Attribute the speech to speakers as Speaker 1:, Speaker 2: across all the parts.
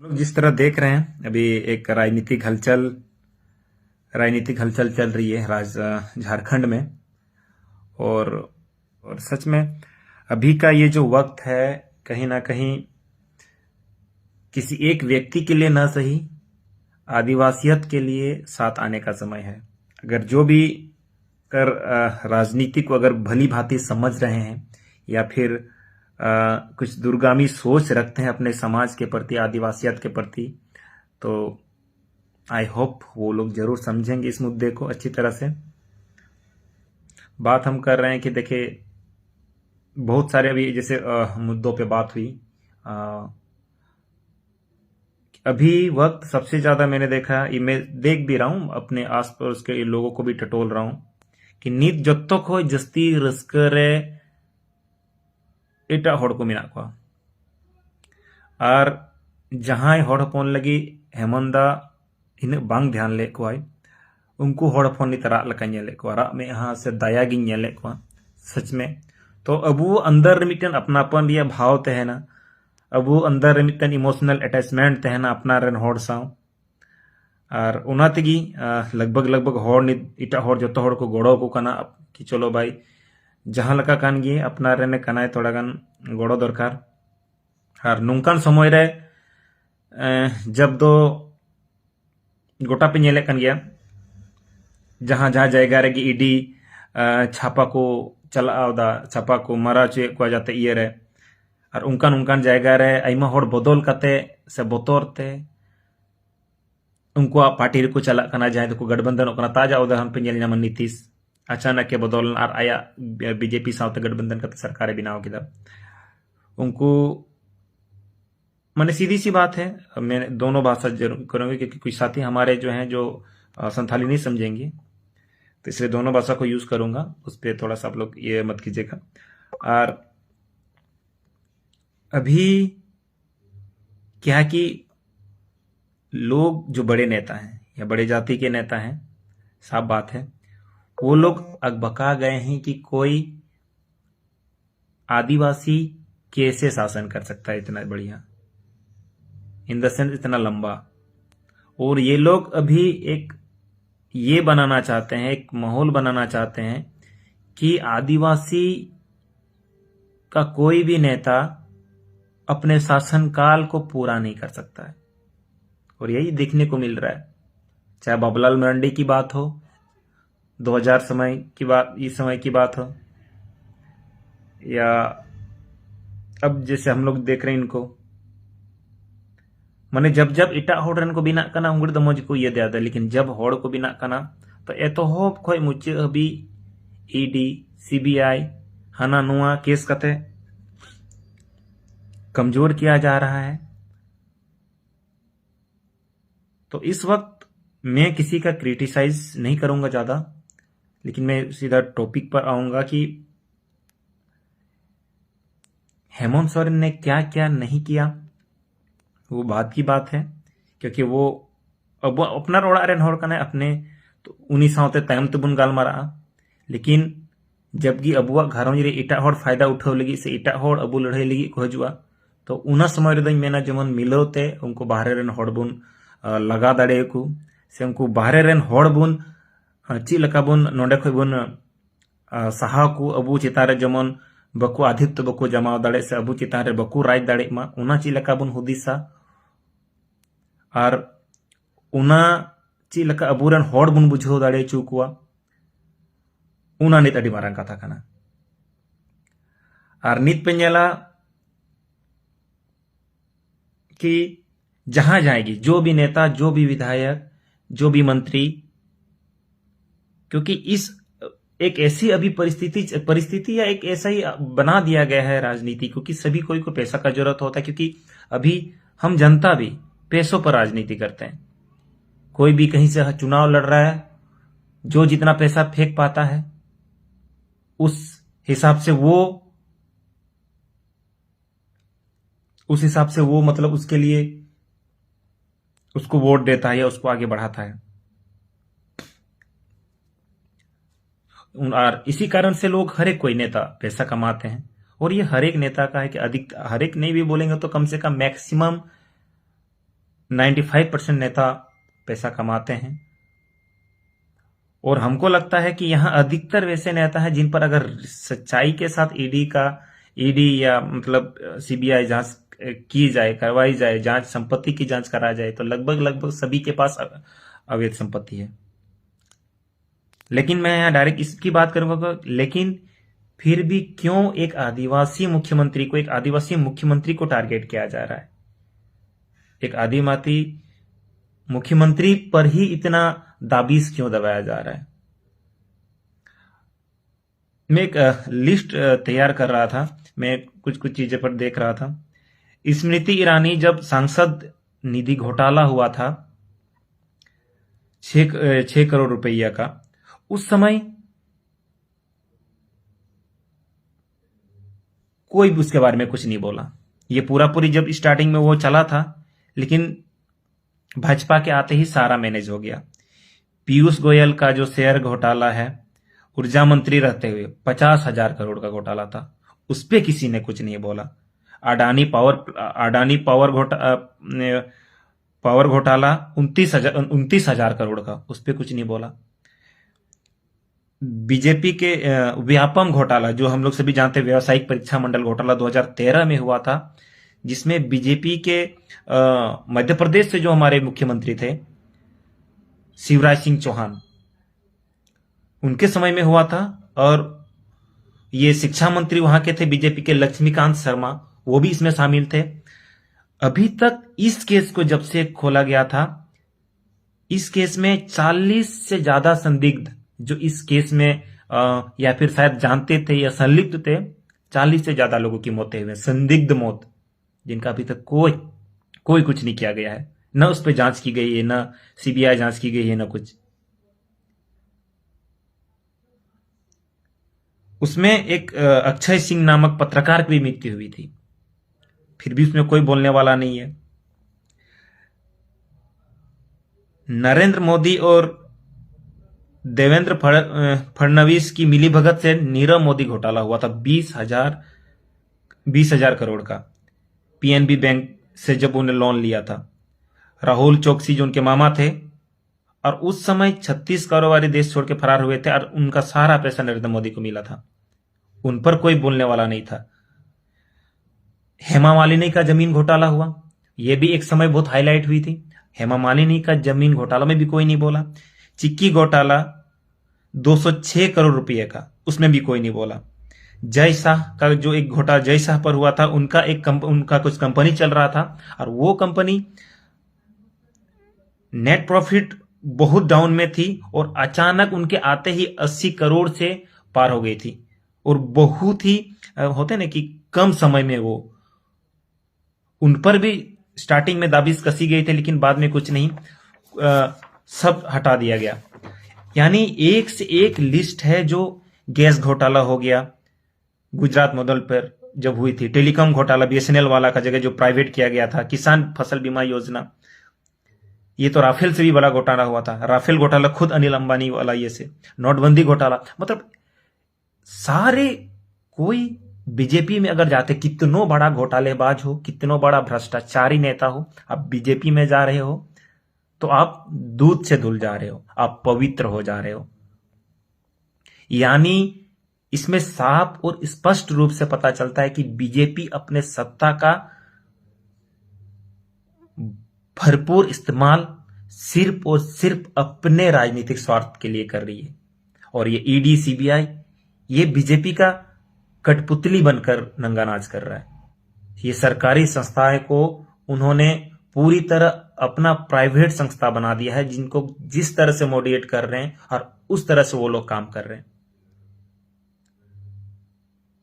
Speaker 1: लोग जिस तरह देख रहे हैं अभी एक राजनीतिक हलचल चल रही है झारखंड में। और और सच में अभी का ये जो वक्त है कहीं ना कहीं किसी एक व्यक्ति के लिए ना सही आदिवासियत के लिए साथ आने का समय है। अगर जो भी कर राजनीति को अगर भली भांति समझ रहे हैं या फिर कुछ दूरगामी सोच रखते हैं अपने समाज के प्रति आदिवासियत के प्रति, तो आई होप वो लोग जरूर समझेंगे इस मुद्दे को अच्छी तरह से। बात हम कर रहे हैं कि देखिए बहुत सारे अभी जैसे मुद्दों पे बात हुई। अभी वक्त सबसे ज्यादा मैंने देखा, ये मैं देख भी रहा हूं अपने आस पास के लोगों को भी टटोल रहा हूं कि नीत जत्तो को जस्ती रस्का रे एटा हड़ को मेना को और जहां हड़ हपन लगी हेमंदा इन बांग ध्यान ले को उनको हड़ हपन नित राग लका नेले को राग में यहाँ से दया गिन नेले को सच में। तो अबू अंदर मिटन अपनापन रिया भाव तहना, अबू अंदर मिटन इमोशनल अटैचमेंट तहना अपना रन हड़ साव और उना तेगी लगभग हड़ नित इटा हड़ जतो हड़ को गड़ो को कना कि चलो भाई जहां लका कान गे अपना रेने कनाय थोड़ा गान गड़ो दरकार। और नोंकान समय रे जब दो गोटा पे नेले कान गया जहां जहां जायगा रे ईडी छापा को चलावदा छापा को मारा चे को जाते इये रे और उनकान जायगा रे आइमा हड़ बदल काते से बोतर ते उनको पार्टी रे को चला कना जहां को गठबंधन कना ताजा उदाहरण पे नेल न्याम नीतीश अचानक के बदल और आया बीजेपी साथ गठबंधन करते सरकार बनाव किदा उनको मैंने सीधी सी बात है। मैं दोनों भाषा जरूर करूंगी क्योंकि कुछ साथी हमारे जो हैं जो संथाली नहीं समझेंगे, तो इसलिए दोनों भाषा को यूज करूंगा, उस पर थोड़ा सा आप लोग ये मत कीजिएगा। और अभी क्या कि लोग जो बड़े नेता हैं या बड़े जाति के नेता हैं, साफ बात है वो लोग अकबका गए हैं कि कोई आदिवासी कैसे शासन कर सकता है इतना बढ़िया, इन द सेंस इतना लंबा। और ये लोग अभी एक ये बनाना चाहते हैं, एक माहौल बनाना चाहते हैं कि आदिवासी का कोई भी नेता अपने शासनकाल को पूरा नहीं कर सकता है। और यही देखने को मिल रहा है, चाहे बाबूलाल मरांडी की बात हो, 2000 समय की बात, इस समय की बात हो, या अब जैसे हम लोग देख रहे हैं इनको, माने जब इटा हड़ को बिना कना उंगड़ द मज को ये दे, लेकिन जब हड़ को बिना कना तो एतोहब खय मुचे अभी ईडी सीबीआई हाना नुआ केस कते कमजोर किया जा रहा है। तो इस वक्त मैं किसी का क्रिटिसाइज नहीं करूंगा ज्यादा, लेकिन मैं सीधा टॉपिक पर आऊंगा कि हेमंत सोरेन ने क्या क्या नहीं किया, वो बात की बात है। क्योंकि वो अब अपना ओड़ा रेन हड़ कना अपने तो उनी साथे तायम तेबुन गालमारा, लेकिन जबकि अबुआ घरों रे एटा हड़ फायदा उठाव लगी से एटा हड़ अबु लड़ाई लगी को हजुआ, तो उना समय रे मेना जेमन मिलौते उनको बाहरे रेन हड़ बुन लगा दाड़े को से उनको बाहरे रेन हड़ बुन ची लका बुन नोंडे खय बुन साहा को अबु चितान रे जेमन बको आधित्य बको जमाव दाड़े से अबु चितान रे बको राज दाड़े मा उना ची लका बुन हुदिसा और उना ची लका अबुरन हड़ बुन बुझाव दाड़े चुकुआ उना नित अडी मारांग कथा कना। और नित पे नेला कि जहां जाएगी जो भी नेता, जो भी विधायक, जो भी मंत्री, क्योंकि इस एक ऐसी अभी परिस्थिति या एक ऐसा ही बना दिया गया है राजनीति को कि सभी कोई को पैसा का जरूरत होता है। क्योंकि अभी हम जनता भी पैसों पर राजनीति करते हैं। कोई भी कहीं से चुनाव लड़ रहा है, जो जितना पैसा फेंक पाता है उस हिसाब से वो मतलब उसके लिए उसको वोट देता है या उसको आगे बढ़ाता है। और इसी कारण से लोग हर एक कोई नेता पैसा कमाते हैं। और ये हर एक नेता का है कि हर एक नहीं भी बोलेंगे तो कम से कम मैक्सिमम 95% नेता पैसा कमाते हैं। और हमको लगता है कि यहाँ अधिकतर वैसे नेता हैं जिन पर अगर सच्चाई के साथ ईडी या मतलब सीबीआई जांच की जाए, करवाई जाए, जांच संपत्ति की जांच करा जाए, तो लगभग सभी के पास अवैध संपत्ति है। लेकिन मैं यहाँ डायरेक्ट इसकी बात करूंगा, लेकिन फिर भी क्यों एक आदिवासी मुख्यमंत्री को टारगेट किया जा रहा है? एक आदिवासी मुख्यमंत्री पर ही इतना दाबिश क्यों दबाया जा रहा है? मैं एक लिस्ट तैयार कर रहा था, मैं कुछ चीजें पर देख रहा था। स्मृति ईरानी जब सांसद निधि घोटाला हुआ था 6 करोड़ रुपया का, उस समय कोई भी उसके बारे में कुछ नहीं बोला। ये पूरी जब स्टार्टिंग में वो चला था, लेकिन भाजपा के आते ही सारा मैनेज हो गया। पीयूष गोयल का जो शेयर घोटाला है, ऊर्जा मंत्री रहते हुए 50,000 करोड़ का घोटाला था, उस पे किसी ने कुछ नहीं बोला। अडानी पावर घोटाला 29,000 करोड़ का, उस पे कुछ नहीं बोला। बीजेपी के व्यापम घोटाला, जो हम लोग सभी जानते हैं, व्यावसायिक परीक्षा मंडल घोटाला 2013 में हुआ था, जिसमें बीजेपी के मध्य प्रदेश से जो हमारे मुख्यमंत्री थे शिवराज सिंह चौहान, उनके समय में हुआ था। और ये शिक्षा मंत्री वहां के थे बीजेपी के लक्ष्मीकांत शर्मा, वो भी इसमें शामिल थे। अभी तक इस केस को जब से खोला गया था, इस केस में 40 से ज्यादा संदिग्ध जो इस केस में या फिर शायद जानते थे या संलिप्त थे, 40 से ज्यादा लोगों की मौतें हुई, संदिग्ध मौत, जिनका अभी तक कोई कुछ नहीं किया गया है। न उस पर जांच की गई है, न सीबीआई जांच की गई है, न कुछ। उसमें एक अक्षय सिंह नामक पत्रकार की भी मृत्यु हुई थी, फिर भी उसमें कोई बोलने वाला नहीं है। नरेंद्र मोदी और देवेंद्र फडणवीस की मिलीभगत से नीरव मोदी घोटाला हुआ था 20,000 करोड़ का, पीएनबी बैंक से जब उन्हें लोन लिया था। राहुल चोकसी जो उनके मामा थे, और उस समय 36 कारोबारी देश छोड़ के फरार हुए थे, और उनका सारा पैसा नरेंद्र मोदी को मिला था। उन पर कोई बोलने वाला नहीं था। हेमा मालिनी का जमीन घोटाला हुआ, यह भी एक समय बहुत हाईलाइट हुई थी। हेमा मालिनी का जमीन घोटाला में भी कोई नहीं बोला। चिक्की घोटाला 206 करोड़ रुपए का, उसमें भी कोई नहीं बोला। जय शाह का जो एक घोटाला जय शाह पर हुआ था, उनका कुछ कंपनी चल रहा था, और वो कंपनी नेट प्रॉफिट बहुत डाउन में थी, और अचानक उनके आते ही 80 करोड़ से पार हो गई थी। और बहुत ही होते ना कि कम समय में वो, उन पर भी स्टार्टिंग में दाबिश कसी गई थी, लेकिन बाद में कुछ नहीं, सब हटा दिया गया। यानी एक से एक लिस्ट है। जो गैस घोटाला हो गया गुजरात मॉडल पर जब हुई थी, टेलीकॉम घोटाला बीएसएनएल वाला का जगह जो प्राइवेट किया गया था, किसान फसल बीमा योजना, ये तो राफेल से भी बड़ा घोटाला हुआ था। राफेल घोटाला खुद अनिल अंबानी वाला, ये से नोटबंदी घोटाला, मतलब सारे, कोई बीजेपी में अगर जाते, कितनो बड़ा घोटालेबाज हो, कितनो बड़ा भ्रष्टाचारी नेता हो, आप बीजेपी में जा रहे हो तो आप दूध से धुल जा रहे हो, आप पवित्र हो जा रहे हो। यानी इसमें साफ और स्पष्ट रूप से पता चलता है कि बीजेपी अपने सत्ता का भरपूर इस्तेमाल सिर्फ और सिर्फ अपने राजनीतिक स्वार्थ के लिए कर रही है। और ये ईडी सीबीआई, ये बीजेपी का कठपुतली बनकर नंगानाच कर रहा है। ये सरकारी संस्थाएं को उन्होंने पूरी तरह अपना प्राइवेट संस्था बना दिया है, जिनको जिस तरह से मोटिवेट कर रहे हैं और उस तरह से वो लोग काम कर रहे हैं।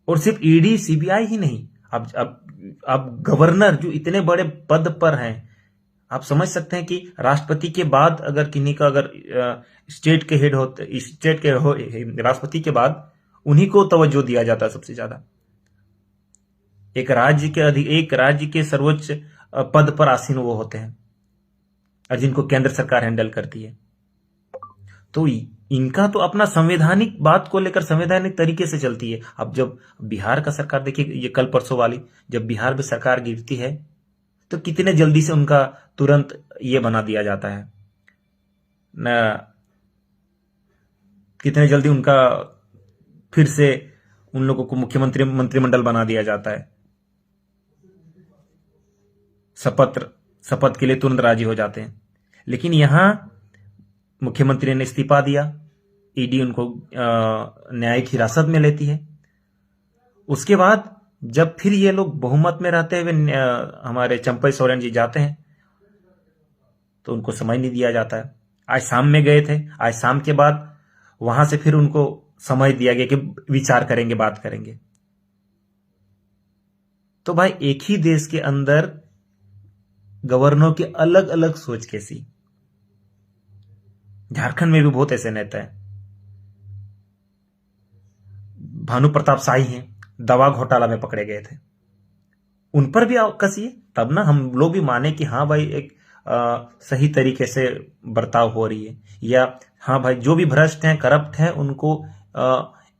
Speaker 1: और सिर्फ ईडी सीबीआई ही नहीं, अब गवर्नर जो इतने बड़े पद पर हैं, आप समझ सकते हैं कि राष्ट्रपति के बाद अगर किन्हीं का, अगर स्टेट के हेड होते, स्टेट के राष्ट्रपति के बाद उन्हीं को तवज्जो दिया जाता है सबसे ज्यादा। एक राज्य के सर्वोच्च पद पर आसीन वो होते हैं, और जिनको केंद्र सरकार हैंडल करती है। तो इनका तो अपना संवैधानिक बात को लेकर संवैधानिक तरीके से चलती है। अब जब बिहार का सरकार देखिए, ये कल परसों वाली, जब बिहार में सरकार गिरती है तो कितने जल्दी से उनका तुरंत ये बना दिया जाता है न, कितने जल्दी उनका फिर से उन लोगों को मुख्यमंत्री मंत्रिमंडल बना दिया जाता है। शपथ के लिए तुरंत राजी हो जाते हैं। लेकिन यहां मुख्यमंत्री ने इस्तीफा दिया, ईडी उनको न्यायिक हिरासत में लेती है। उसके बाद जब फिर ये लोग बहुमत में रहते हुए हमारे चंपई सोरेन जी जाते हैं तो उनको समय नहीं दिया जाता है। आज शाम में गए थे, आज शाम के बाद वहां से फिर उनको समय दिया गया कि विचार करेंगे, बात करेंगे। तो भाई एक ही देश के अंदर गवर्नरों की अलग अलग सोच कैसी। झारखंड में भी बहुत ऐसे नेता हैं। भानु प्रताप शाही हैं, दवा घोटाला में पकड़े गए थे, उन पर भी कसी है, तब ना हम लोग भी माने कि हाँ भाई एक सही तरीके से बर्ताव हो रही है, या हाँ भाई जो भी भ्रष्ट हैं, करप्ट हैं, उनको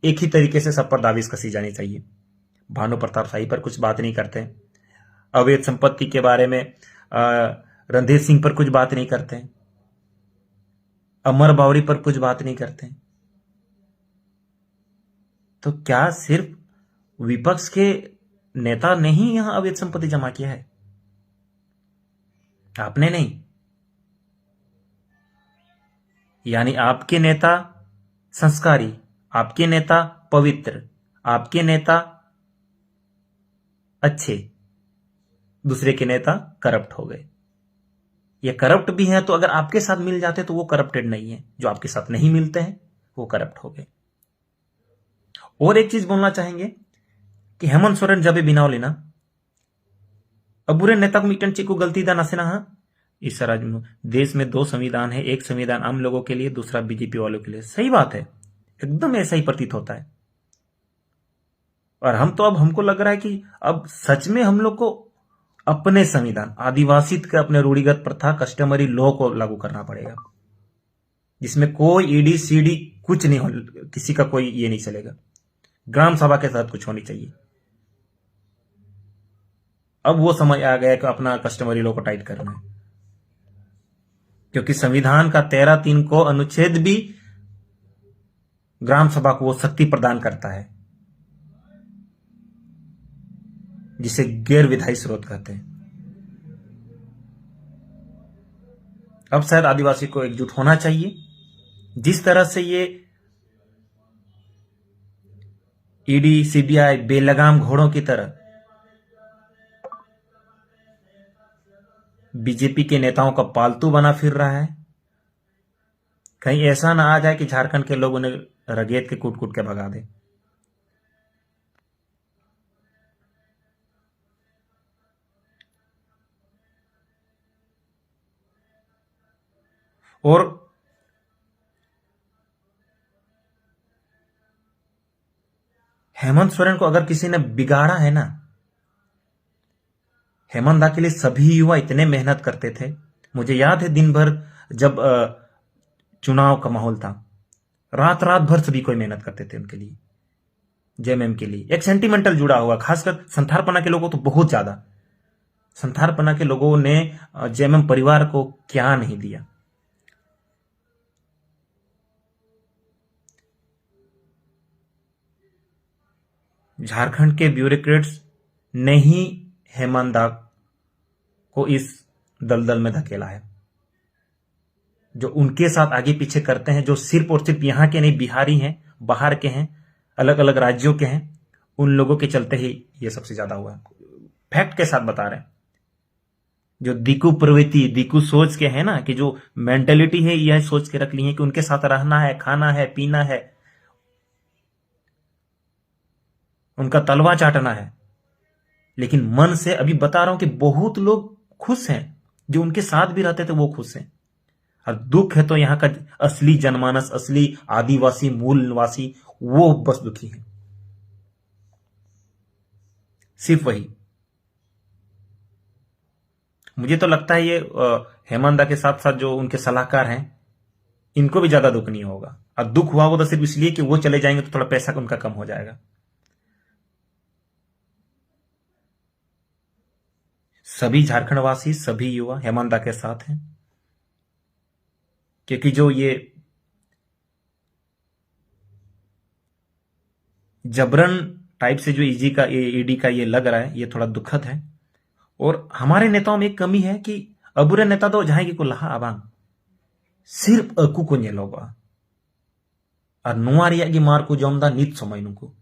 Speaker 1: एक ही तरीके से सब पर दाविश कसी जानी चाहिए। भानु प्रताप शाही पर कुछ बात नहीं करते, अवैध संपत्ति के बारे में रणधीर सिंह पर कुछ बात नहीं करते, अमर बावरी पर कुछ बात नहीं करते। तो क्या सिर्फ विपक्ष के नेता ने ही यहां अवैध संपत्ति जमा किया है? आपने नहीं। यानी आपके नेता संस्कारी, आपके नेता पवित्र, आपके नेता अच्छे, दूसरे के नेता करप्ट हो गए। ये करप्ट भी हैं तो अगर आपके साथ मिल जाते तो वो करप्टेड नहीं है, जो आपके साथ नहीं मिलते हैं वो करप्ट हो गए। और एक चीज बोलना चाहेंगे कि हेमंत सोरेन जब बिना लेना अब बुरे नेता को मिटन ची को गलती दा नसे ना। हाँ, इस राज्य में देश में 2 संविधान है, एक संविधान आम लोगों के लिए, दूसरा बीजेपी वालों के लिए। सही बात है, एकदम ऐसा ही प्रतीत होता है। और हमको लग रहा है कि अब सच में हम लोग को अपने संविधान, आदिवासी के अपने रूढ़िगत प्रथा, कस्टमरी लॉ को लागू करना पड़ेगा, जिसमें कोई ईडी सीडी कुछ नहीं हो, किसी का कोई ये नहीं चलेगा। ग्राम सभा के साथ कुछ होनी चाहिए। अब वो समय आ गया कि अपना कस्टमरी लॉ को टाइट करना है, क्योंकि संविधान का 13(3) को अनुच्छेद भी ग्राम सभा को वो शक्ति प्रदान करता है, जिसे गैर विधायी स्रोत कहते हैं। अब शायद आदिवासी को एकजुट होना चाहिए। जिस तरह से ये ईडी सीबीआई बेलगाम घोड़ों की तरह बीजेपी के नेताओं का पालतू बना फिर रहा है, कहीं ऐसा ना आ जाए कि झारखंड के लोग उन्हें रगेत के कूट कूट के भगा दे। और हेमंत सोरेन को अगर किसी ने बिगाड़ा है ना, हेमंत दा के लिए सभी युवा इतने मेहनत करते थे। मुझे याद है दिन भर जब चुनाव का माहौल था, रात भर सभी कोई मेहनत करते थे उनके लिए, जेएमएम के लिए। एक सेंटिमेंटल जुड़ा हुआ, खासकर संथारपना के लोगों तो बहुत ज्यादा। संथारपना के लोगों ने जेएमएम परिवार को क्या नहीं दिया। झारखंड के ब्यूरोक्रेट्स ने ही हेमंत दा को इस दलदल में धकेला है। जो उनके साथ आगे पीछे करते हैं, जो सिर्फ और सिर्फ यहां के नहीं, बिहारी हैं, बाहर के हैं, अलग अलग राज्यों के हैं, उन लोगों के चलते ही ये सबसे ज्यादा हुआ है। फैक्ट के साथ बता रहे हैं। जो दिकू प्रवृत्ति, दिकू सोच के है ना, कि जो मेंटेलिटी है, यह सोच के रख ली है कि उनके साथ रहना है, खाना है, पीना है, उनका तलवा चाटना है। लेकिन मन से अभी बता रहा हूं कि बहुत लोग खुश हैं, जो उनके साथ भी रहते थे वो खुश हैं। और दुख है तो यहां का असली जनमानस, असली आदिवासी मूल निवासी, वो बस दुखी है, सिर्फ वही। मुझे तो लगता है ये हेमंत दा के साथ साथ जो उनके सलाहकार हैं, इनको भी ज्यादा दुख नहीं होगा। और दुख हुआ वो तो सिर्फ इसलिए कि वो चले जाएंगे तो थोड़ा पैसा उनका कम हो जाएगा। सभी झारखंडवासी, सभी युवा हेमंत दा के साथ हैं, क्योंकि जो ये जबरन टाइप से जो ईडी का ये लग रहा है, ये थोड़ा दुखद है। और हमारे नेताओं में एक कमी है कि अबुरे नेता तो जहां की को लहा आबांग सिर्फ अकू को नेलोगा और नुआ रिया की मार को जमदा नित समय नुको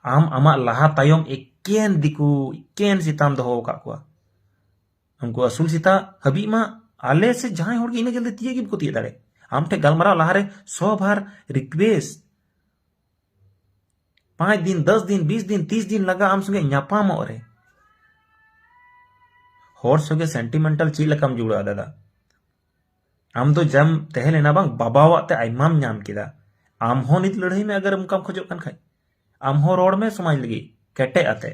Speaker 1: आम आमा लहा तायम एकेन दिकू एकेन सीताम दहो का कुआ उनको असूल सीता हबी मा आले से जहां होड़ की इने जल्दी तिये की को तिये दाड़े आम ठे गलमरा लहारे 100 बार रिक्वेस्ट 5 दिन 10 दिन 20 दिन 30 दिन लगा आम संगे न्यापाम रे होर संगे सेंटिमेंटल ची लकम जुड़ा दादा आम तो जम तहे लेना बांग बाबावा ते आइमाम न्याम किदा आम हो नित लड़ाई में अगर उनका खोजो कन खाई आम हो रोड में समाज लगी केटे आते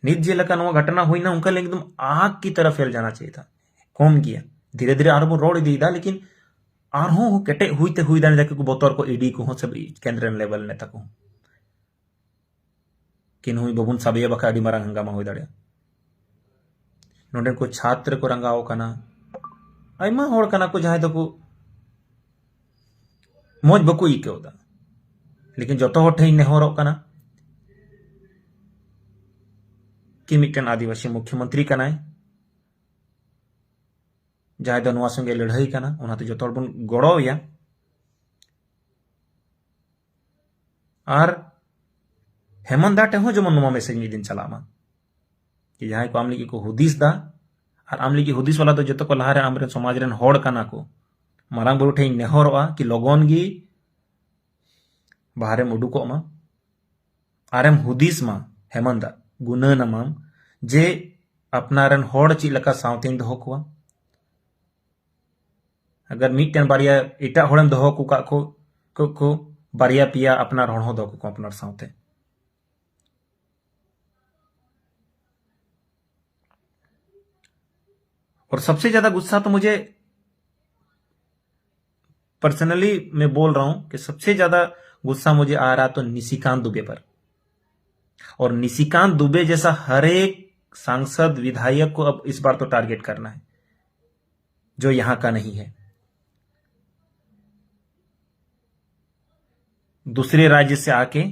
Speaker 1: नित जे लका नवा घटना हुई ना उनका एकदम आग की तरफ फैल जाना चाहिए था कम गया धीरे धीरे आरो रोड दीदा लेकिन आरो केटे हुईते हुई दान जाके को बोतर को ईडी को सब केंद्र लेवल नेता को किन हुई बबुन साबिया बका अडी मारंग हंगामा हुई दाड़े नोडे को छात्र को रंगाओ कना आइमा होड़ कना को जहां को मौज बको इकेव दा लेकिन जो तो ठे नेहरो कना कि मिटन आदिवासी मुख्यमंत्री कनाय जहां दो नवा संगे लड़ाई कना उनाते जो बन गड़ोया और हेमंत दा टेहो जमन नवा मैसेज में दिन चलामा कि जहां को आमली को हुदिस दा और आमली की हुदिस वाला तो जो को लहारे आमरे समाज रेन होड़ कना को मारांग बुरु ठे नेहरोआ कि लगन गी बाहरे उडुको मा आरेम हुदिस मा हेमंत दा गुना नमाम जे अपनारन होड़ ची लका सावतें दहो कुआ अगर मीटन बारिया इटा होड़म दहो कुका को बारिया पिया अपना रोण हो दो को अपनार सावते और सबसे ज्यादा गुस्सा तो मुझे पर्सनली मैं बोल रहा हूं कि सबसे ज्यादा गुस्सा मुझे आ रहा तो निशिकांत दुबे पर और निशिकांत दुबे जैसा हर एक सांसद विधायक को अब इस बार तो टारगेट करना है जो यहां का नहीं है दूसरे राज्य से आके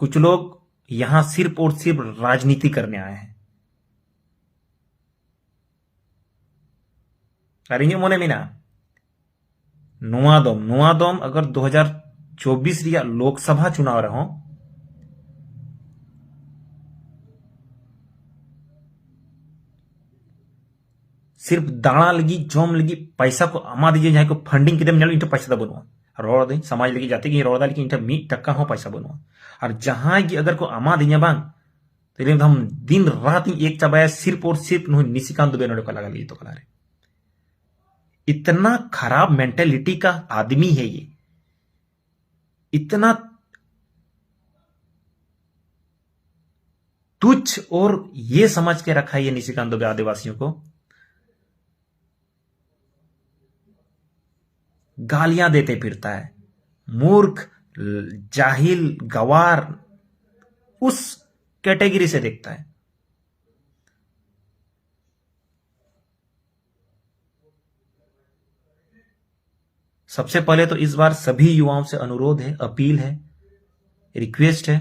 Speaker 1: कुछ लोग यहां सिर्फ और सिर्फ राजनीति करने आए हैं और इन मोने मिना नुआ दोम अगर 2024 रिया लोकसभा चुनाव रहो सिर्फ दाणा लगी जम लगी पैसा को आमा दीजिए जहां को फंडिंग किदम नल इनटा पैसा बनुआ रोड़ दे समाज लगी जाते कि रोड़ दा लेकिन इनटा 1 टक्का हो पैसा बनुआ और जहां की अगर को आमा दीजिए बांग तो हम दिन रात एक चबाया सिर्फ और सिर्फ निशिकांत दुबे नोड़े को लगा ली तो कला रे इतना खराब मेंटेलिटी का आदमी है ये इतना तुच्छ और ये समझ के रखा है ये निशिकांत दुबे आदिवासियों को गालियां देते फिरता है मूर्ख जाहिल गवार उस कैटेगरी से देखता है सबसे पहले तो इस बार सभी युवाओं से अनुरोध है अपील है रिक्वेस्ट है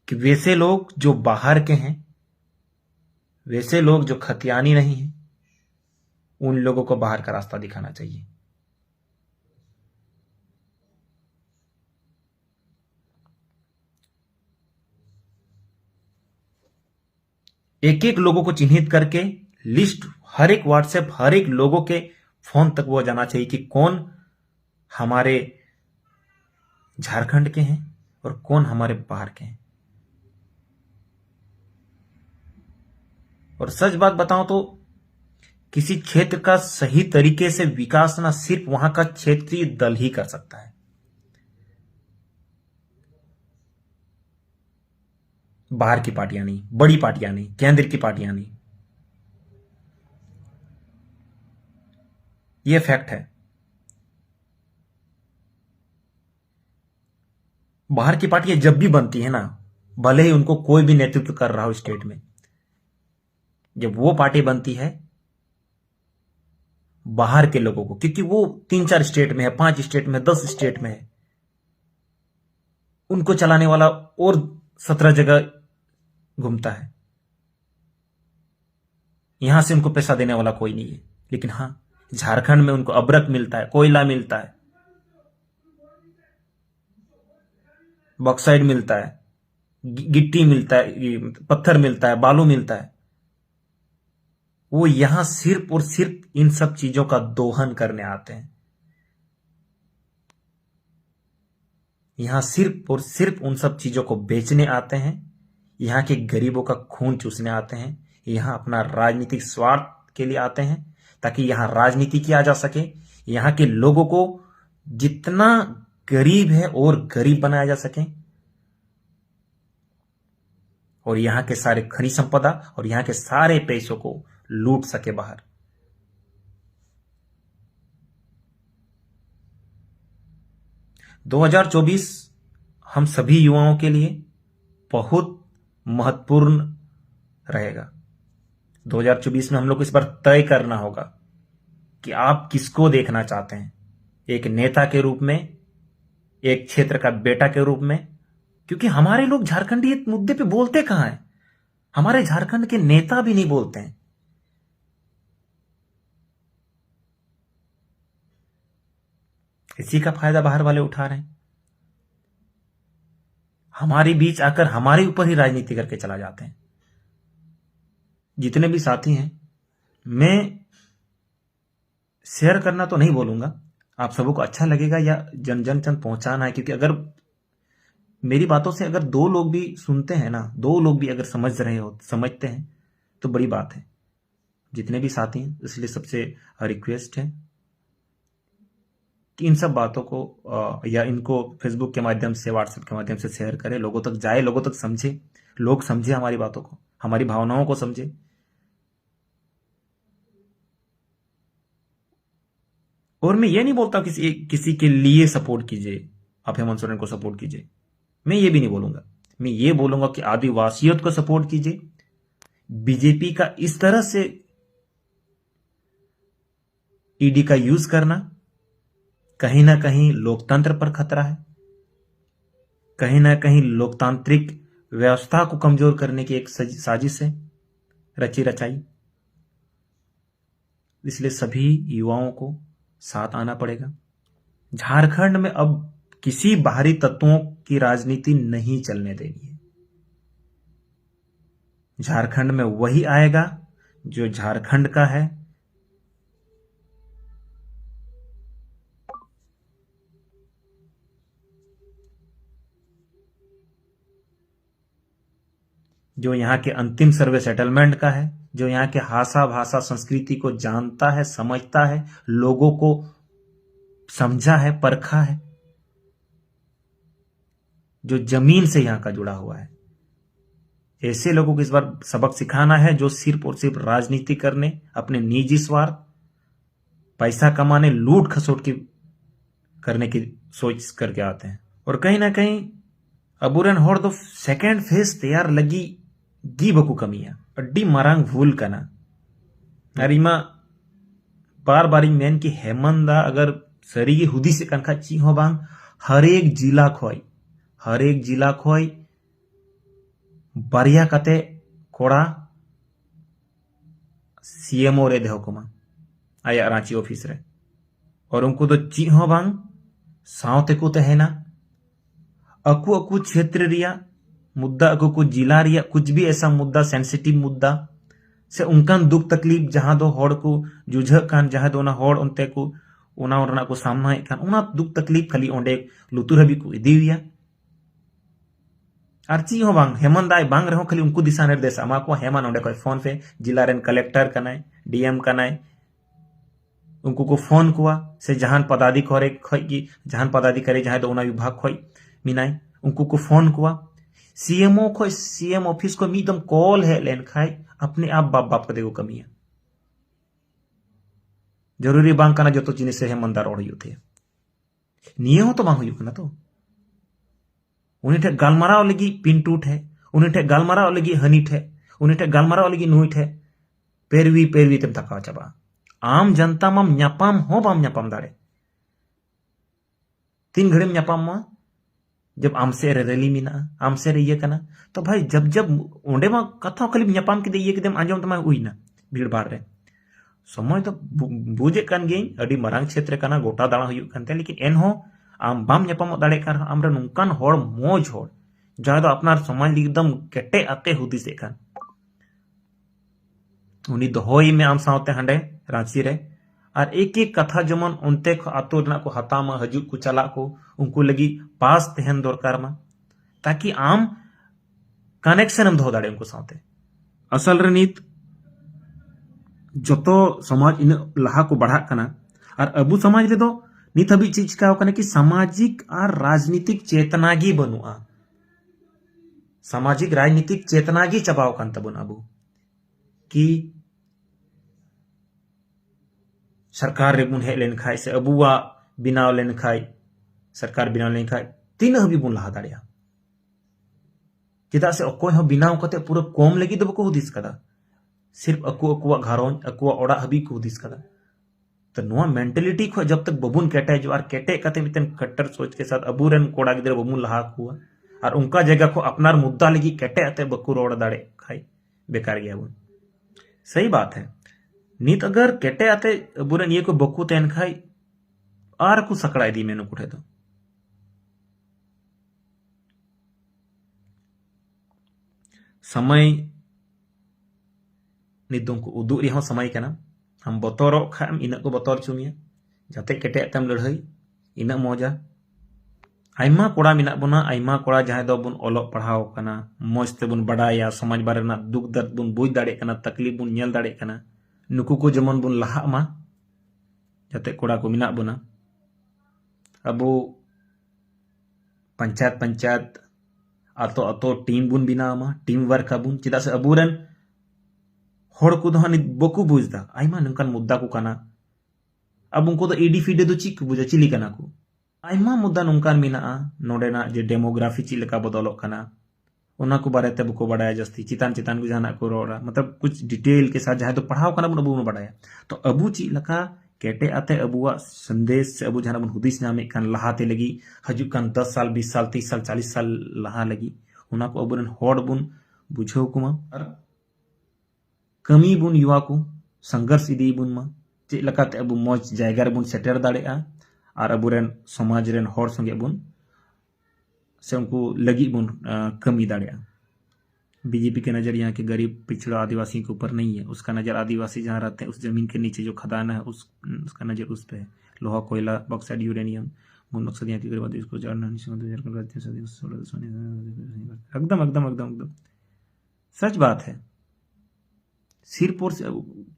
Speaker 1: कि वैसे लोग जो बाहर के हैं वैसे लोग जो खतियानी नहीं है उन लोगों को बाहर का रास्ता दिखाना चाहिए एक एक लोगों को चिन्हित करके लिस्ट हर एक व्हाट्सएप हर एक लोगों के फोन तक वो जाना चाहिए कि कौन हमारे झारखंड के हैं और कौन हमारे बाहर के हैं और सच बात बताऊं तो किसी क्षेत्र का सही तरीके से विकास ना सिर्फ वहां का क्षेत्रीय दल ही कर सकता है बाहर की पार्टियां नहीं बड़ी पार्टियां नहीं केंद्र की पार्टियां नहीं ये फैक्ट है बाहर की पार्टियां जब भी बनती है ना, भले ही उनको कोई भी नेतृत्व कर रहा हो स्टेट में, जब वो पार्टी बनती है बाहर के लोगों को, क्योंकि वो 3-4 स्टेट में है, 5 स्टेट में, 10 स्टेट में है, उनको चलाने वाला और 17 जगह घूमता है, यहां से उनको पैसा देने वाला कोई नहीं है। लेकिन हां, झारखंड में उनको अब्रक मिलता है, कोयला मिलता है, बॉक्साइड मिलता है, गिट्टी मिलता है, पत्थर मिलता है, बालू मिलता है। वो यहां सिर्फ और सिर्फ इन सब चीजों का दोहन करने आते हैं, यहां सिर्फ और सिर्फ उन सब चीजों को बेचने आते हैं, यहां के गरीबों का खून चूसने आते हैं, यहां अपना राजनीतिक स्वार्थ के लिए आते हैं, ताकि यहां राजनीति किया जा सके, यहां के लोगों को जितना गरीब है और गरीब बनाया जा सके, और यहां के सारे खनिज संपदा और यहां के सारे पैसों को लूट सके बाहर। (2024) हम सभी युवाओं के लिए बहुत महत्वपूर्ण रहेगा। 2024 में हम लोग को इस बार तय करना होगा कि आप किसको देखना चाहते हैं, एक नेता के रूप में, एक क्षेत्र का बेटा के रूप में। क्योंकि हमारे लोग झारखंडी इस मुद्दे पे बोलते कहां हैं, हमारे झारखंड के नेता भी नहीं बोलते हैं। इसी का फायदा बाहर वाले उठा रहे हैं, हमारे बीच आकर हमारे ऊपर ही राजनीति करके चला जाते हैं। जितने भी साथी हैं, मैं शेयर करना तो नहीं बोलूंगा, आप सबों को अच्छा लगेगा या जन जन तक पहुंचाना है, क्योंकि अगर मेरी बातों से अगर 2 लोग भी सुनते हैं ना, 2 लोग भी अगर समझते हैं तो बड़ी बात है। जितने भी साथी हैं, इसलिए सबसे रिक्वेस्ट है कि इन सब बातों को या इनको फेसबुक के माध्यम से, व्हाट्सएप के माध्यम से शेयर करें, लोगों तक जाए, लोगों तक समझे, लोग समझे हमारी बातों को, हमारी भावनाओं को समझे। और मैं ये नहीं बोलता किसी के लिए सपोर्ट कीजिए, आप हेमंत सोरेन को सपोर्ट कीजिए, मैं ये भी नहीं बोलूंगा। मैं ये बोलूंगा कि आदिवासियों को सपोर्ट कीजिए। बीजेपी का इस तरह से ईडी का यूज करना कहीं ना कहीं लोकतंत्र पर खतरा है, कहीं ना कहीं लोकतांत्रिक व्यवस्था को कमजोर करने की एक साजिश है, रची रचाई। इसलिए सभी युवाओं को साथ आना पड़ेगा। झारखंड में अब किसी बाहरी तत्वों की राजनीति नहीं चलने देनी है। झारखंड में वही आएगा जो झारखंड का है, जो यहाँ के अंतिम सर्वे सेटलमेंट का है, जो यहाँ के हासा भाषा संस्कृति को जानता है, समझता है, लोगों को समझा है, परखा है, जो जमीन से यहां का जुड़ा हुआ है। ऐसे लोगों को इस बार सबक सिखाना है, जो सिर्फ और सिर्फ राजनीति करने, अपने निजी स्वार्थ, पैसा कमाने, लूट खसोट की करने की सोच करके आते हैं। और कहीं ना कहीं अबूरन होड़ तो सेकेंड फेज तैयार लगी गी बकू कमिया अड्डी मारांग भूल कना अरिमा बार बारी मेन की हेमंदा अगर सरी हुदी से कनखा ची हो बांग हरेक जिला खोय बारिया कते कोड़ा सीएमओ रे देहकुमा आया रांची ऑफिस रे, और उनको तो ची हो बांग सावते को तहना अकु अकु क्षेत्र रिया मुद्दा, अकु कुछ जिला रिया कुछ भी ऐसा मुद्दा, सेंसिटिव मुद्दा से उनकान दुख तकलीफ जहां दो होड़ को जुझ कान, जहां दो ना होड़ उनते को उना और को सामना कान, उना दुख तकलीफ खाली ओंडे लुतुर हबी को इदी हुआ और ची हो बांग हेमंत दाय बांग रहो खाली उनको दिशा निर्देश अमा को हेमन ओंडे कोई फोन पे जिला रेन कलेक्टर कनाय, डीएम कनाय, उनको को फोन कुआ से जहान पदाधिकारी खोय की जहान पदाधिकारी जहां दो उना विभाग खोय मिनाय उनको को फोन कुआ सीएमओ को सीएम ऑफिस को मीदम कॉल है लेन खाई अपने आप बाप बाप कदे को कमिया जरूरी बांग कना जो तो जिनिस से हेमंत दार ओड़ थे निये हो तो बांग हुई ना तो उन्हीं ठे गालमाराव लगी पिंटू ठे, उन्हीं ठे गालमाराव लगी हनी ठे, उन्हीं ठे गालमाराव लगी नुई ठे पेरवी पेरवी तेम थकाव चाबा। आम जनता माम ᱧᱟᱯᱟᱢ हो बाम ᱧᱟᱯᱟᱢ दाड़े। 3 घड़ी में ᱧᱟᱯᱟᱢ मा जब आमसे रैली मीना आमसे ये कना तो भाई जब जब ओंडे मा कथा खाली ᱧᱟᱯᱟम के ये के आंजम तमा हुईना भीड़ भाड़ रे समय तो बुझे कान गे अडी मरांग क्षेत्र काना गोटा दाणा हुयुग कानते, लेकिन एनहो आम बाम ᱧᱟᱯᱟᱢ दाड़े कार आमरे नुकान होड़ मौज होड़ जहां दो अपनार समाज एकदम केटे आते हुदिसे कान उनी दोहई में आम सावते हांडे रांची रे और एक एक कथा जमन उनते आतो जना को हतामा हजू को चला को उनको लगी पास तहन दरकार मा ताकि आम कनेक्शन दो दाड़े उनको सावते असल रे नीत जतो समाज इन लहा को बढ़ा कना और अबू समाज रे दो नीत हबी चीज का कने कि सामाजिक और राजनीतिक चेतना गी बनुआ, सामाजिक राजनीतिक चेतना गी चबाव कान तबन अबू कि सरकार रे बुन हेलेन खाय से अबुआ बिनाव लेन खाय सरकार बिनाव लेन खाय तीन हबी बुन लहा दाड़िया चेदा से अकोय हो बिनाव कते पूरा कम लगी दो को हुदिस कदा सिर्फ अको अकुआ घरों अकुआ ओड़ा हबी को हुदिस कदा। तो नोआ मेंटालिटी खो जब तक बबुन केटे जो और केटे कते मितन कट्टर सोच के साथ अबू रेन कोड़ा गिदर बबुन लहा कुआ और उनका जगह को अपनार मुद्दा लगी केटे आते बकु रोड़ दाड़े खाई बेकार गया बुन। सही बात है नीत अगर केटे आते बुरन ये को बकु तेन खाई आर को सकड़ा दी मेनू कुठे तो समय निदों को उदू रे समय कना हम बतौर खाम इन को बतौर चुमिया जाते केटे तम लड़ाई इन मौजा आयमा कोड़ा मिना बना आयमा कोड़ा जहां दो बुन ओलोग पढ़ाव कना मौज ते बुन बड़ाया समाज बारे ना दुख दर्द बुन बुझ दाड़े कना तकलीफ बुन नेल दाड़े कना नुकु को जमन बुन लहा मा जाते कोड़ा को मिना बना अबो पंचायत पंचायत आतो आतो टीम बुन बिना मा टीम वर्क बुन चेदा से अबुरन होड़ को दो हानि बकु बुझदा आयमा नंकान मुद्दा को कना अब उनको तो एडी फीडे दो चिक बुझा चिली कना को आयमा मुद्दा नंकान मिना नोडेना जे डेमोग्राफी ची लेका बदलक कना उना को बारे ते बको बड़ाया जस्ती चितान चितान को जाना को रोड़ा मतलब कुछ डिटेल के साथ जहां तो पढ़ाव कना बुन अबू बड़ाया तो अबू ची लका केटे आते अबुआ संदेश से अबू जहां बुन हुदिस नामे कान लहाते लगी हजू कान 10 साल 20 साल 30 साल 40 साल लहा लगी उना को अबुरन होड़ बुन बुझो कुमा और कमी बुन युवा को संघर्ष इदी बुन मा चे लकाते अबू मौज जायगा रे बुन सेटर दाड़ेआ और अबुरन समाज रेन होड़ संगे बुन से उनको लगी बुन कमी दाड़िया। बीजेपी के नज़र यहाँ के गरीब पिछड़ा आदिवासी के ऊपर नहीं है, उसका नज़र आदिवासी जहाँ रहते हैं उस जमीन के नीचे जो खदान है उसका नज़र उस पर है। लोहा कोयला बॉक्साइड यूरेनियम मुन मकसद यहाँ की गरीब आदिवासी को जानना एकदम एकदम एकदम एकदम सच बात है। सिर्फ और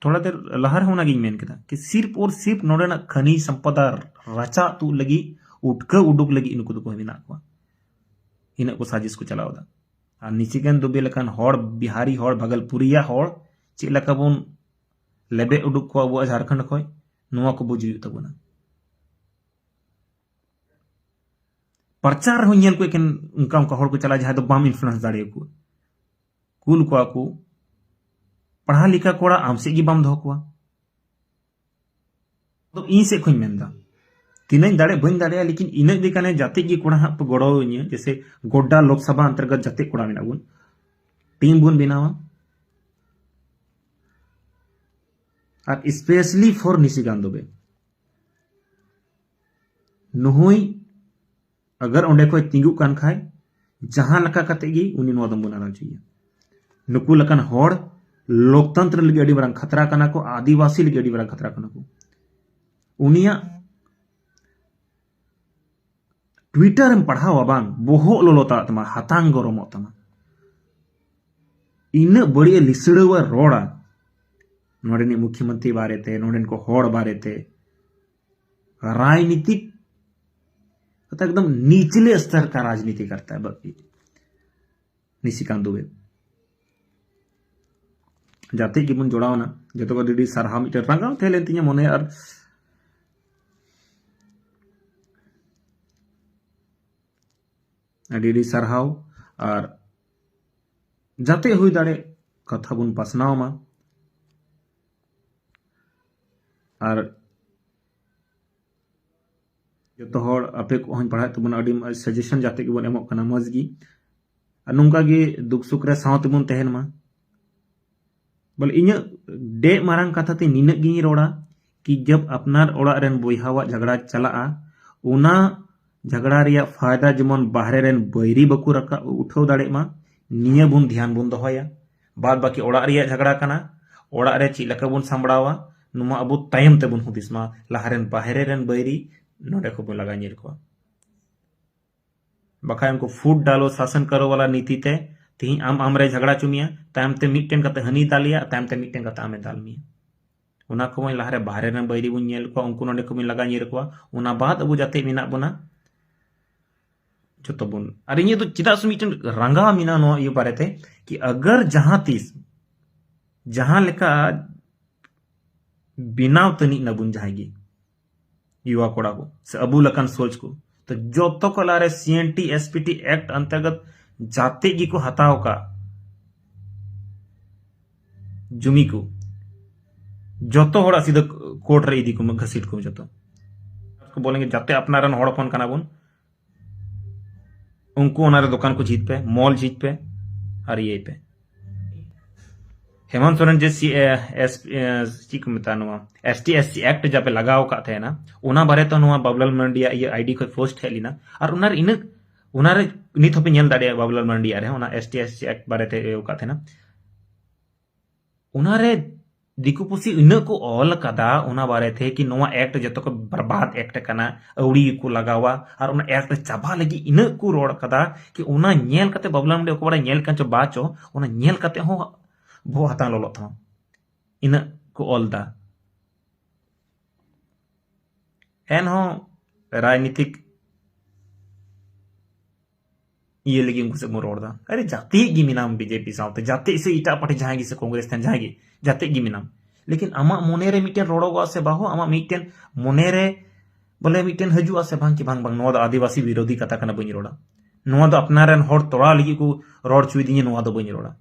Speaker 1: थोड़ा देर लहर होना गी मेन केदा कि सिर्फ और सिर्फ नोडेना खनिज संपदा रचा तू लगी उठक उडुक लगी इनको तो कोई भी ना को इन को साजिश को चलाव दा और निचिगन दुबे लकान होड़ बिहारी होड़ भगलपुरिया होड़ चे लका बुन लेबे उडुक को अब झारखंड खोय नुआ को बुझ तबना प्रचार हो ñel को एकेन उनका उनका होड़ को चला जहां तो बाम इन्फ्लुएंस दाड़े को कुल को पढ़ा लिखा कोड़ा आमसे गी बाम दो को तो इन से खोई मेंदा तीन दाड़े बन दाड़े लेकिन इन दिकाने जाते गी कोड़ा हाँ गड़ो जैसे गोड्डा लोकसभा अंतर्गत जाते कोड़ा मेना बुन टीम बुन बनावा और स्पेशली फॉर निशिकान दुबे नुहुई अगर ओंडे को तिंगु कान खाए जहां लका कते गी उनी नो दम बनाना चाहिए नुकु लकन होड़ लोकतंत्र लगी अड़ी बरंग खतरा कना को आदिवासी लगी अड़ी बरंग खतरा कना को उनिया ट्विटर में पढ़ावा बांग बोहो लोलोता तमा हतांग गरमो तमा इन बड़ी लिसड़वा रोड़ा नोडेनी मुख्यमंत्री बारेते नोडेन को होड़ बारेते राजनीतिक तो एकदम निचले स्तर का राजनीति करता है बाकी निशिकांत दुबे जाते कि बुन जोड़ाव ना जतो को दीदी सरहा मीटर रंगाव थे लेती मने और ᱟᱹᱰᱤ ᱥᱟᱨᱦᱟᱣ ᱟᱨ जाते हुई दाड़े कथा बन पासनाव मा और जो हर आपे को पढ़ा तबन अड़ी सजेशन जाते बन एमो कना मजगी और नोंका गे दुख सुख रे साथ बन तहन मा बोले इन डे मारंग कथा ते निनक गी रोड़ा कि जब अपनार ओड़ा रेन बोयहावा झगड़ा चला उना झगड़ा रिया फायदा जेमन बाहरे रेन बैरी बकु रका उठाव दाड़े मा निया बुन ध्यान बुन दोहया बाद बाकी ओड़ा रिया झगड़ा कना ओड़ा रे ची लका बुन सांबड़ावा नुमा अबु तायम ते बुन हुदिस मा लहारेन बाहरे रेन बैरी नोडे को बुन लगा निर को बखाय उनको फूट डालो शासन करो वाला नीति ते तिही आम रे झगड़ा चुमिया तायम ते मिटटेन कते हनी दालिया तायम ते मिटटेन कते आमे दालमिया उना को लहारे बाहरे रेन बैरी बुन नेल को उनको नोडे को बुन लगा निर को उना बाद अबु जाते मिना बना जो बुन और इन तो चिदा मिटन रंगा मिना नो ये बारेते कि अगर जहां तीस जहां लेका बिनाव तनी नबुन जाएगी युवा कोड़ा को से अबू लकन सोच को तो जो तो को लारे सीएनटी एसपीटी एक्ट अंतर्गत जाते जी को हटाओ का जुमी को जो तो होड़ा सीधा कोर्ट रे इदी को घसीट को जो तो बोलेंगे जाते अपना रन होड़पन कना बुन उनको उनारे दुकान को जीत पे मॉल जीत पे और ये पे हेमंत सोरेन जे सी को मितानो एसटी एससी एक्ट जब लगाओ का थे ना उना बारे तो नुआ बाबुलाल मरांडी ये आईडी को पोस्ट है लीना और उनारे नित होपे नेल दाड़े बाबुलाल मरांडी आरे उना एसटी एससी एक्ट बारे थे का थे ना उनारे दिकु पुसी इन को ऑल कदा उना बारे थे कि नोआ एक्ट जतो को बर्बाद एक्ट कना अवड़ी को लगावा और उना एक्ट चाबा लगी इन को रोड कदा कि उना नेल कते बाबुलाल मरांडी को बड़ा नेल कंचो बाचो उना नेल कते हो भो हता लोलो था इन को ऑलदा एन हो राजनीतिक ये लगी उनको से मोरोड़ा अरे जाते गी मिनाम बीजेपी साउते जाते इसे इटा पार्टी जाएगी से कांग्रेस थन जाएगी जाते गी मिनाम लेकिन आमा मोनेरे मिटेन रोड़ोगा से बाहो आमा मिटेन मोनेरे बोले मिटेन हजुआ से भांग की भांग भांग नोदा आदिवासी विरोधी कथा कना बनी रोड़ा नोदा अपनारन होड़ तोड़ा लगी को रोड चुई दिए नोदा बनी रोड़ा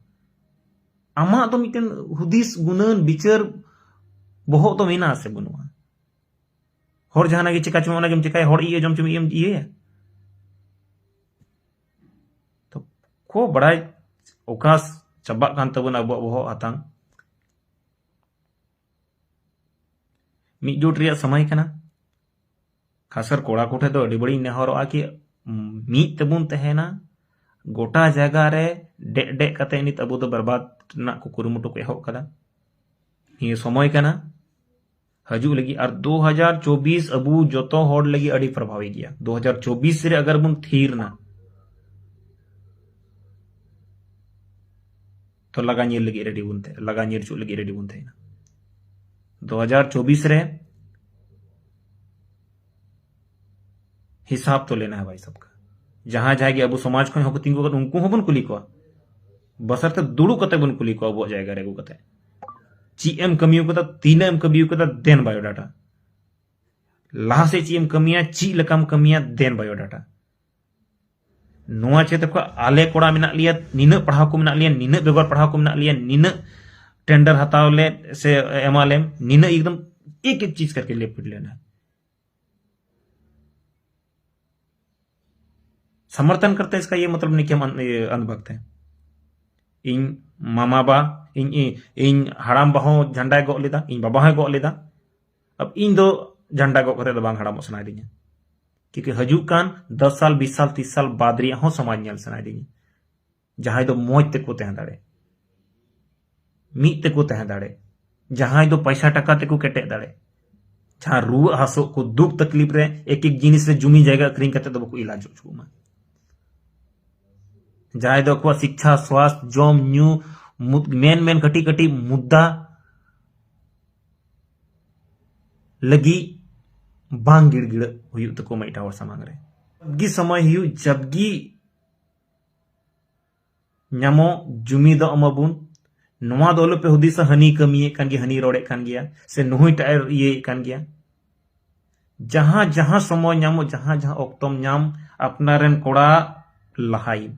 Speaker 1: आमा तो मिटेन हुदिस गुणन बिचार बहुत तो मेना से बनुआ होड़ जहाना के चिका चुमा गेम चिकाय होड़ इए जम चुमी एम इए तो को बड़ा ओकास चबा कान तबन अब वो आतांग मिजुट रिया समय कना खासकर कोड़ा कोठे तो अड़ी बड़ी नेहरोआ कि मीत तबुन तहेना गोटा जगह रे डे डे कते नित अबु तो बर्बाद ना को कुरुमुटु को एहब कदा ये समय कना हजू लगी और 2024 अबु जोतो होड़ लगी अड़ी प्रभावी गया 2024 रे अगर बुन थीर ना तो लगा नीर लगी रेडी बुनते लगा नीर चु लगी रेडी बुनते ना 2024 रे हिसाब तो लेना है भाई सबका जहां जाएगी अब समाज को हो तिंगो उनको होबन कुली को बसर ते दुड़ू कते बन कुली को अब जाएगा रेगो कते चीएम कमियो को 3 कमियो को देन बायोडाटा लाहा से चीएम कमिया ची लकम कमिया देन बायोडाटा नोआ चेत को आले कोड़ा मिना लिया निन पढ़ाव को मिना लिया निन बेगर पढ़ाव को मिना लिया निन टेंडर हटाव ले से एमआलएम निन एकदम एक एक चीज करके ले पिट लेना समर्थन करते इसका ये मतलब नहीं कि हम अंधभक्त हैं इन मामा बा इन हराम बाहो झंडा गो लेदा इन बाबा है गो लेदा अब इन दो झंडा गो करते बांग हराम सना दी क्योंकि हजूक कान 10 साल 20 साल 30 साल बाद रिया हो समाज नेल सना दी जहां दो मोज ते को तह दाड़े मी ते को तह दाड़े जहां दो पैसा टका ते को केटे दाड़े जहां रुआ हासो को दुख तकलीफ रे एक एक जिनिस रे जुमी जगह अखरिंग करते दो को इलाज हो मा जहां दो को शिक्षा स्वास्थ्य जम न्यू मेन मेन कटी कटी मुद्दा लगी बांग गिड़ हुई तो को मैटा और समांग रे जबगी समय हुई जबगी ᱧᱟᱢᱚ जुमी दो अमबुन नोआ दो पे हुदी से हनी कमिए कान गया हनी रोड़े कान गया से नुहुई टायर ये कान गया जहां जहां समय ᱧामो जहां जहां ऑक्टोम ᱧाम अपना रेन कोड़ा लहाई,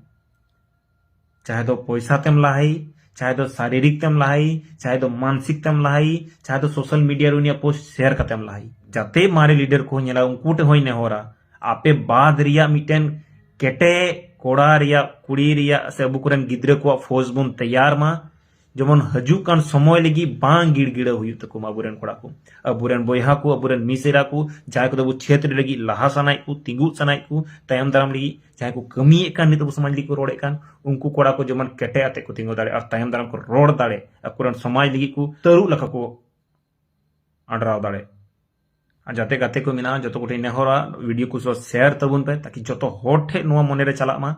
Speaker 1: चाहे तो पैसा तेम लहाई, चाहे तो शारीरिक तेम लहाई, चाहे तो मानसिक तेम लहाई, चाहे तो सोशल मीडिया रे पोस्ट शेयर कतेम लहाई, जाते मारे लीडर को नेला उनको टे होई नेहरा आपे बाद रिया मिटेन केटे कोड़ा रिया कुड़ी रिया से अबु कुरन गिद्रे को फौज बुन तैयार मा जेमन हजुक कान समय लगी बांग गिड़गिड़ा हुई तको अबुरेन कोड़ा को अबुरेन बोयहा को अबुरेन मिसेरा को जाय को दबु क्षेत्र लगी लहा सनाय को तिंगु सनाय को तायम दाराम लगी जाय को कमी कान नित समाज लगी को रोड़े कान उनको कोड़ा को जेमन केटे आते को तिंगु दाड़े और तायम दाराम को रोड़ दाड़े अकुरन समाज लगी को तरु लखा को अंडराव दाड़े जाते गाते को मिना जो को नेहरा वीडियो को शेयर तबुन पे ताकि जो हर ठे मने रे चला मा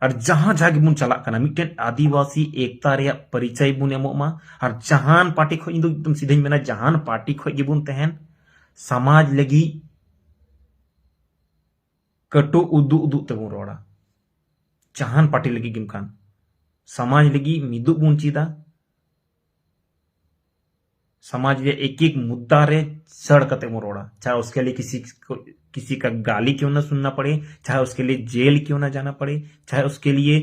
Speaker 1: और जहां जहां बुन चला कना मिटेन आदिवासी एकता रे परिचय बुन एमो मा और जहान पार्टी खो इंदो एकदम सीधे मेना जहान पार्टी खो गिबुन तहन समाज लगी कटो उदु उदु तबुन रोड़ा जहान पार्टी लगी गिमकान समाज लगी मिदु बुन चीदा समाज में एक एक मुद्दा रे सड़ कते रोड़ा चाहे उसके लिए किसी का गाली क्यों ना सुनना पड़े, चाहे उसके लिए जेल क्यों ना जाना पड़े, चाहे उसके लिए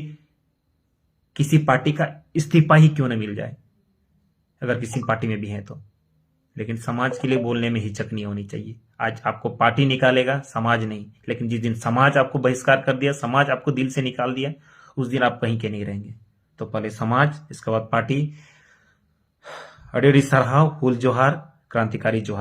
Speaker 1: किसी पार्टी का इस्तीफा ही क्यों ना मिल जाए अगर किसी पार्टी में भी है तो, लेकिन समाज के लिए बोलने में हिचक नहीं होनी चाहिए। आज आपको पार्टी निकालेगा, समाज नहीं, लेकिन जिस दिन समाज आपको बहिष्कार कर दिया, समाज आपको दिल से निकाल दिया, उस दिन आप कहीं के नहीं रहेंगे। तो पहले समाज, इसके बाद पार्टी। अडेरी सरहाव, हुल जोहार, क्रांतिकारी जोहार।